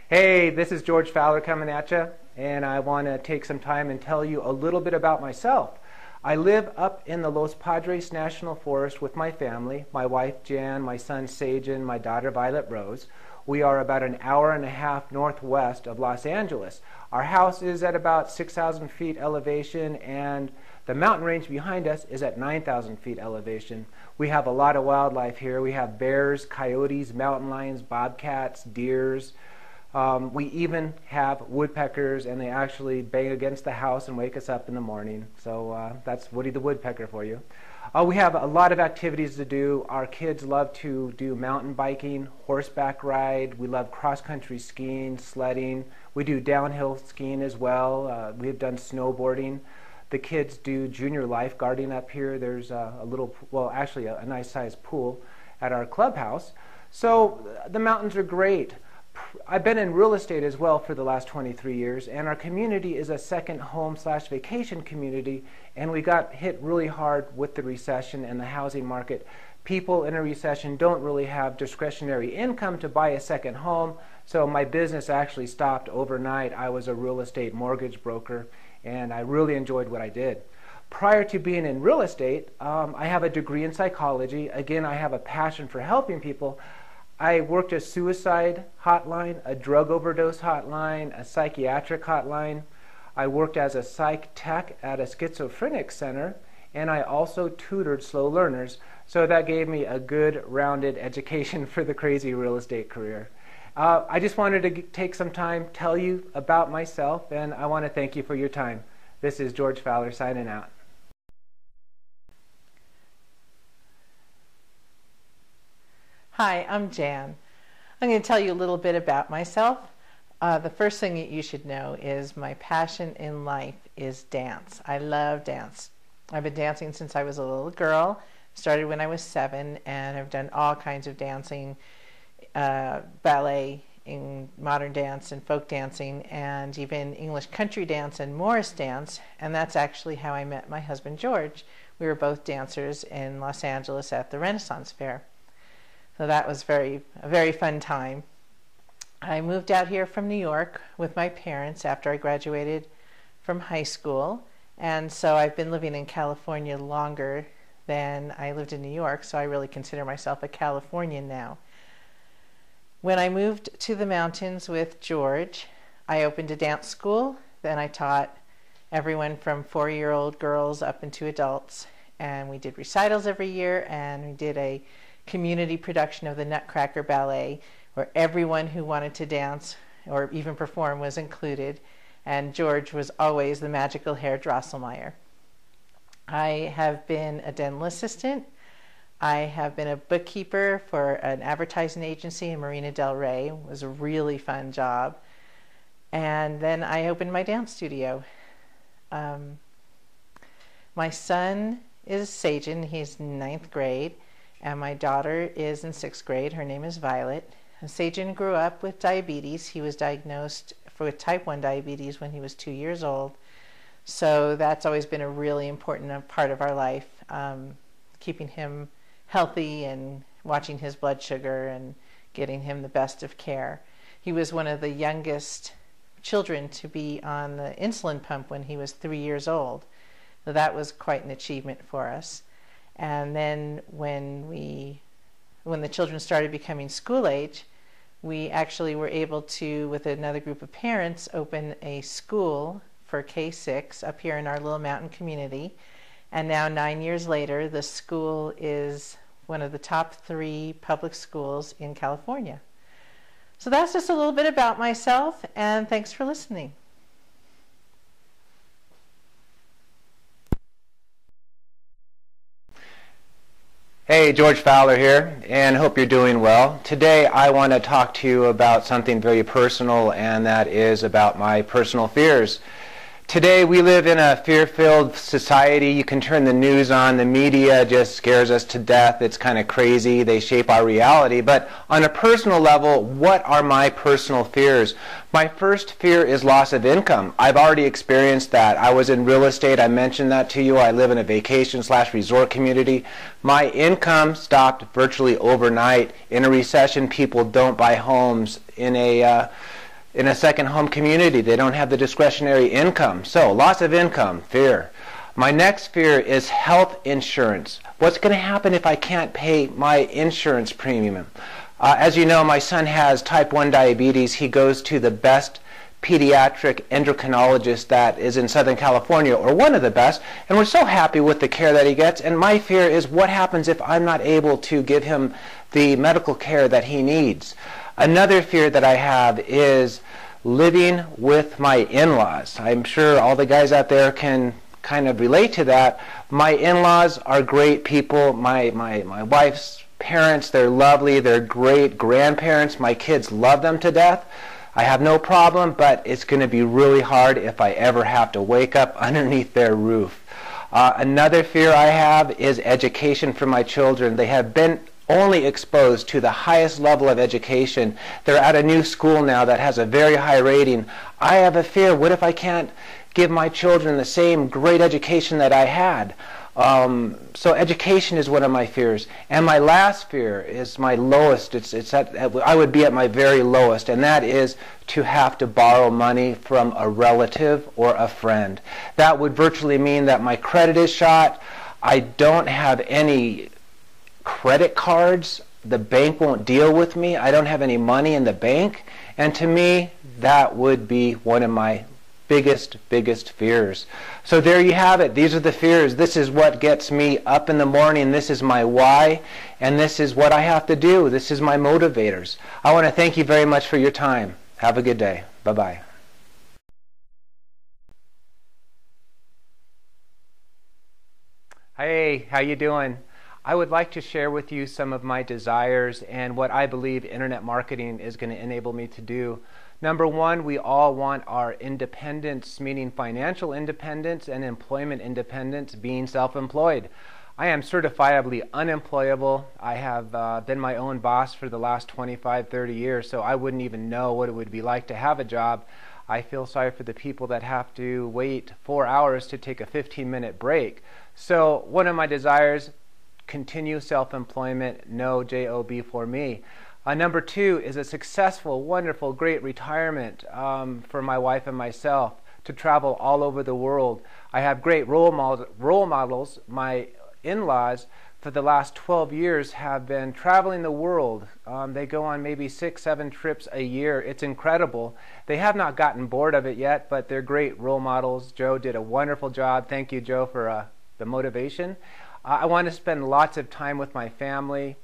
Hey, this is George Fowler coming at you, and I want to take some time and tell you a little bit about myself. I live up in the Los Padres National Forest with my family, my wife Jan, my son Sajan, my daughter Violet Rose. We are about an hour and a half northwest of Los Angeles. Our house is at about 6,000 feet elevation, and the mountain range behind us is at 9,000 feet elevation. We have a lot of wildlife here. We have bears, coyotes, mountain lions, bobcats, deers. We even have woodpeckers, and they actually bang against the house and wake us up in the morning. So that's Woody the woodpecker for you. We have a lot of activities to do. Our kids love to do mountain biking, horseback ride. We love cross-country skiing, sledding. We do downhill skiing as well. We have done snowboarding. The kids do junior lifeguarding up here. There's a nice-sized pool at our clubhouse. So the mountains are great. I've been in real estate as well for the last 23 years, and our community is a second home/vacation community, and we got hit really hard with the recession and the housing market. People in a recession don't really have discretionary income to buy a second home, so my business actually stopped overnight. I was a real estate mortgage broker, and I really enjoyed what I did. Prior to being in real estate, I have a degree in psychology. Again, I have a passion for helping people. I worked a suicide hotline, a drug overdose hotline, a psychiatric hotline. I worked as a psych tech at a schizophrenic center, and I also tutored slow learners. So that gave me a good rounded education for the crazy real estate career. I just wanted to take some time, tell you about myself, and I want to thank you for your time. This is George Fowler signing out. Hi, I'm Jan. I'm going to tell you a little bit about myself. The first thing that you should know is my passion in life is dance. I love dance. I've been dancing since I was a little girl. Started when I was 7, and I've done all kinds of dancing, ballet, in modern dance and folk dancing, and even English country dance and Morris dance. And that's actually how I met my husband George. We were both dancers in Los Angeles at the Renaissance Fair. So that was a very fun time. I moved out here from New York with my parents after I graduated from high school, and so I've been living in California longer than I lived in New York, so I really consider myself a Californian now. When I moved to the mountains with George, I opened a dance school. Then I taught everyone from 4-year-old girls up into adults, and we did recitals every year, and we did a community production of the Nutcracker Ballet, where everyone who wanted to dance or even perform was included, and George was always the magical Herr Drosselmeyer. I have been a dental assistant. I have been a bookkeeper for an advertising agency in Marina Del Rey. It was a really fun job. And then I opened my dance studio. My son is Sajan. He's 9th grade. And my daughter is in 6th grade. Her name is Violet. And Sajan grew up with diabetes. He was diagnosed with type 1 diabetes when he was 2 years old. So that's always been a really important part of our life, keeping him healthy and watching his blood sugar and getting him the best of care. He was one of the youngest children to be on the insulin pump when he was 3 years old. So that was quite an achievement for us. And then when the children started becoming school age, we actually were able to, with another group of parents, open a school for K-6 up here in our little mountain community. And now 9 years later, the school is one of the top 3 public schools in California. So that's just a little bit about myself, and thanks for listening. Hey, George Fowler here, and hope you're doing well. Today I want to talk to you about something very personal, and that is about my personal fears. Today we live in a fear-filled society. You can turn the news on. The media just scares us to death. It's kind of crazy. They shape our reality. But on a personal level, what are my personal fears? My first fear is loss of income. I've already experienced that. I was in real estate. I mentioned that to you. I live in a vacation/resort community. My income stopped virtually overnight. In a recession, people don't buy homes. In a in a second home community. They don't have the discretionary income. So loss of income, fear. My next fear is health insurance. What's going to happen if I can't pay my insurance premium? As you know, my son has type 1 diabetes. He goes to the best pediatric endocrinologist that is in Southern California, or one of the best, and we're so happy with the care that he gets. And my fear is what happens if I'm not able to give him the medical care that he needs. Another fear that I have is living with my in-laws. I'm sure all the guys out there can kind of relate to that. My in-laws are great people. My wife's parents, they're lovely. They're great grandparents. My kids love them to death. I have no problem, but it's going to be really hard if I ever have to wake up underneath their roof. Another fear I have is education for my children. They have been only exposed to the highest level of education. They're at a new school now that has a very high rating. I have a fear, what if I can't give my children the same great education that I had? So education is one of my fears. And my last fear is my lowest. I would be at my very lowest, and that is to have to borrow money from a relative or a friend. That would virtually mean that my credit is shot. I don't have any credit cards. The bank won't deal with me. I don't have any money in the bank. And to me, that would be one of my biggest fears. So there you have it. These are the fears. This is what gets me up in the morning. This is my why, and this is what I have to do. This is my motivators. I want to thank you very much for your time. Have a good day. Bye-bye. Hey, how you doing? I would like to share with you some of my desires and what I believe internet marketing is going to enable me to do. Number one, we all want our independence, meaning financial independence and employment independence, being self-employed. I am certifiably unemployable. I have been my own boss for the last 25, 30 years, so I wouldn't even know what it would be like to have a job. I feel sorry for the people that have to wait 4 hours to take a 15-minute break. So one of my desires, continue self-employment, no job for me. Number two is a successful, wonderful, great retirement for my wife and myself, to travel all over the world. I have great role models. My in-laws for the last 12 years have been traveling the world. They go on maybe 6, 7 trips a year. It's incredible. They have not gotten bored of it yet, but they're great role models. Joe did a wonderful job. Thank you, Joe, for the motivation. I want to spend lots of time with my family.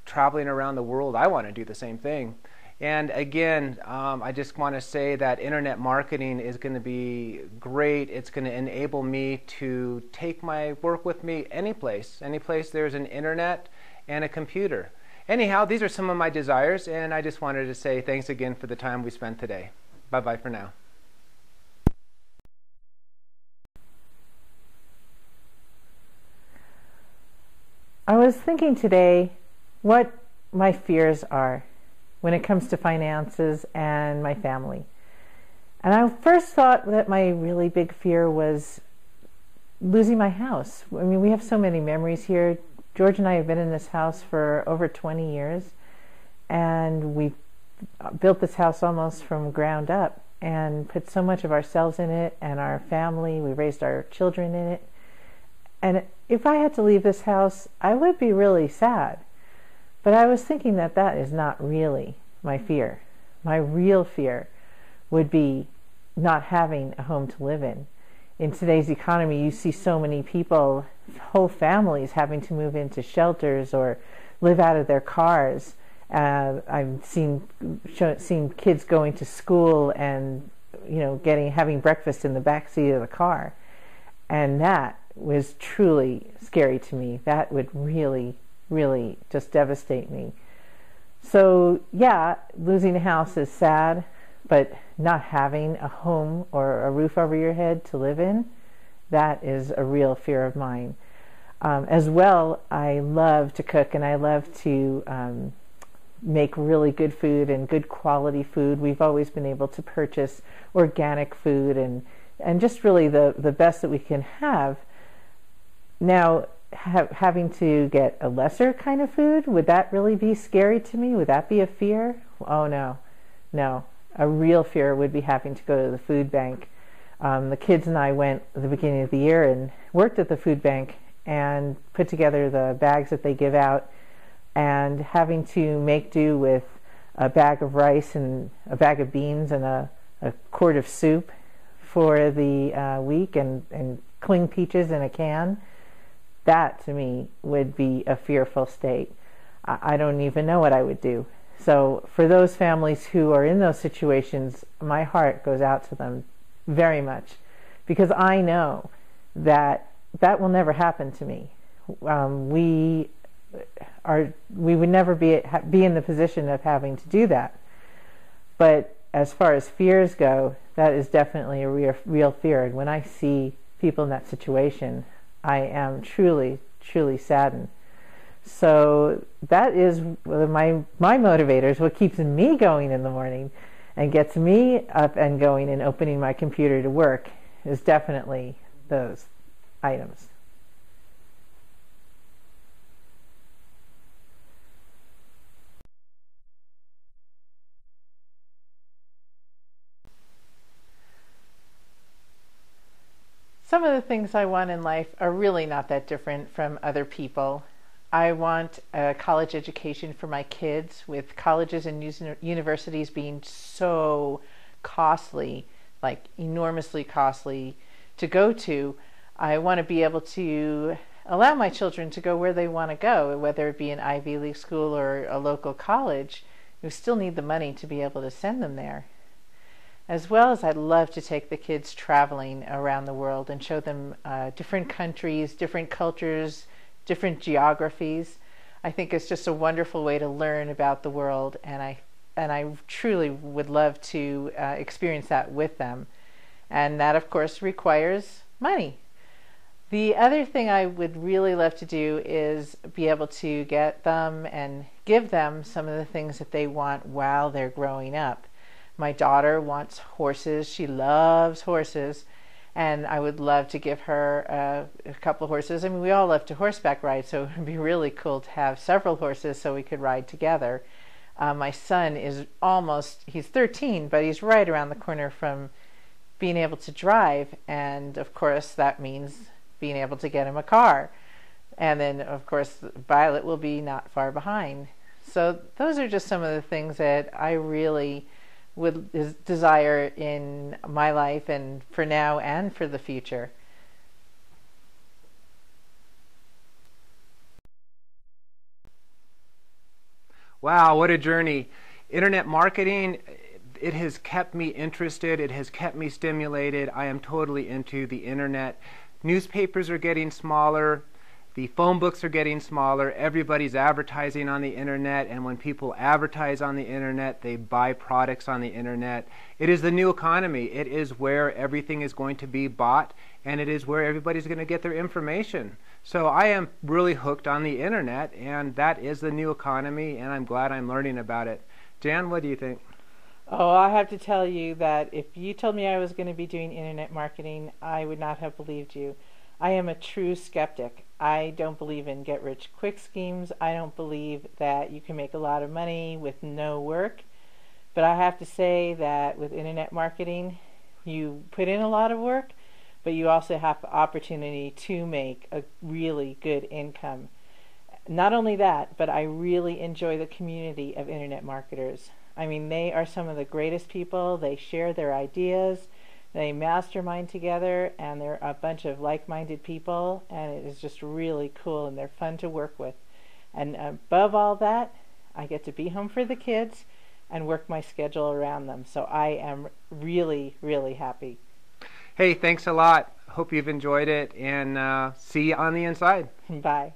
Traveling around the world, I want to do the same thing. And again, I just want to say that internet marketing is going to be great. It's going to enable me to take my work with me any place there's an internet and a computer. Anyhow, these are some of my desires, and I just wanted to say thanks again for the time we spent today. Bye-bye for now. I was thinking today what my fears are when it comes to finances and my family. And I first thought that my really big fear was losing my house. I mean, we have so many memories here. George and I have been in this house for over 20 years, and we built this house almost from ground up and put so much of ourselves in it and our family. We raised our children in it. And if I had to leave this house, I would be really sad. But I was thinking that that is not really my fear. My real fear would be not having a home to live in. In today's economy, you see so many people, whole families, having to move into shelters or live out of their cars. I've seen kids going to school and having breakfast in the back seat of the car, and that was truly scary to me. That would really just devastate me. So yeah, losing a house is sad, but not having a home or a roof over your head to live in, that is a real fear of mine. As well, I love to cook, and I love to make really good food and good quality food. We've always been able to purchase organic food and just really the best that we can have. Now, having to get a lesser kind of food, would that really be scary to me? Would that be a fear? Oh no, no. A real fear would be having to go to the food bank. The kids and I went at the beginning of the year and worked at the food bank and put together the bags that they give out, and having to make do with a bag of rice and a bag of beans and a quart of soup for the week, and cling peaches in a can. That to me would be a fearful state. I don't even know what I would do. So for those families who are in those situations, my heart goes out to them very much, because I know that that will never happen to me. We would never be in the position of having to do that. But as far as fears go, that is definitely a real fear. And when I see people in that situation, I am truly, truly saddened. So that is my motivators. What keeps me going in the morning and gets me up and going and opening my computer to work is definitely those items. Some of the things I want in life are really not that different from other people. I want a college education for my kids, with colleges and universities being so costly, like enormously costly to go to. I want to be able to allow my children to go where they want to go, whether it be an Ivy League school or a local college. We still need the money to be able to send them there. As well as I'd love to take the kids traveling around the world and show them different countries, different cultures, different geographies. I think it's just a wonderful way to learn about the world, and I truly would love to experience that with them. And that, of course, requires money. The other thing I would really love to do is be able to get them and give them some of the things that they want while they're growing up. My daughter wants horses. She loves horses. And I would love to give her a couple of horses. I mean, we all love to horseback ride, so it would be really cool to have several horses so we could ride together. My son is he's 13, but he's right around the corner from being able to drive. And of course, that means being able to get him a car. And then, of course, Violet will be not far behind. So those are just some of the things that I really would desire in my life, and for now and for the future. Wow, what a journey. Internet marketing, it has kept me interested. It has kept me stimulated. I am totally into the internet. Newspapers are getting smaller. The phone books are getting smaller. Everybody's advertising on the internet, and when people advertise on the internet, they buy products on the internet. It is the new economy. It is where everything is going to be bought, and it is where everybody's going to get their information. So I am really hooked on the internet, and that is the new economy, and I'm glad I'm learning about it. Jan, what do you think? Oh, I have to tell you that if you told me I was going to be doing internet marketing, I would not have believed you. I am a true skeptic. I don't believe in get-rich-quick schemes. I don't believe that you can make a lot of money with no work. But I have to say that with internet marketing, you put in a lot of work, but you also have the opportunity to make a really good income. Not only that, but I really enjoy the community of internet marketers. I mean, they are some of the greatest people. They share their ideas. They mastermind together, and they're a bunch of like-minded people, and it is just really cool, and they're fun to work with. And above all that, I get to be home for the kids and work my schedule around them. So I am really, really happy. Hey, thanks a lot. Hope you've enjoyed it, and see you on the inside. Bye.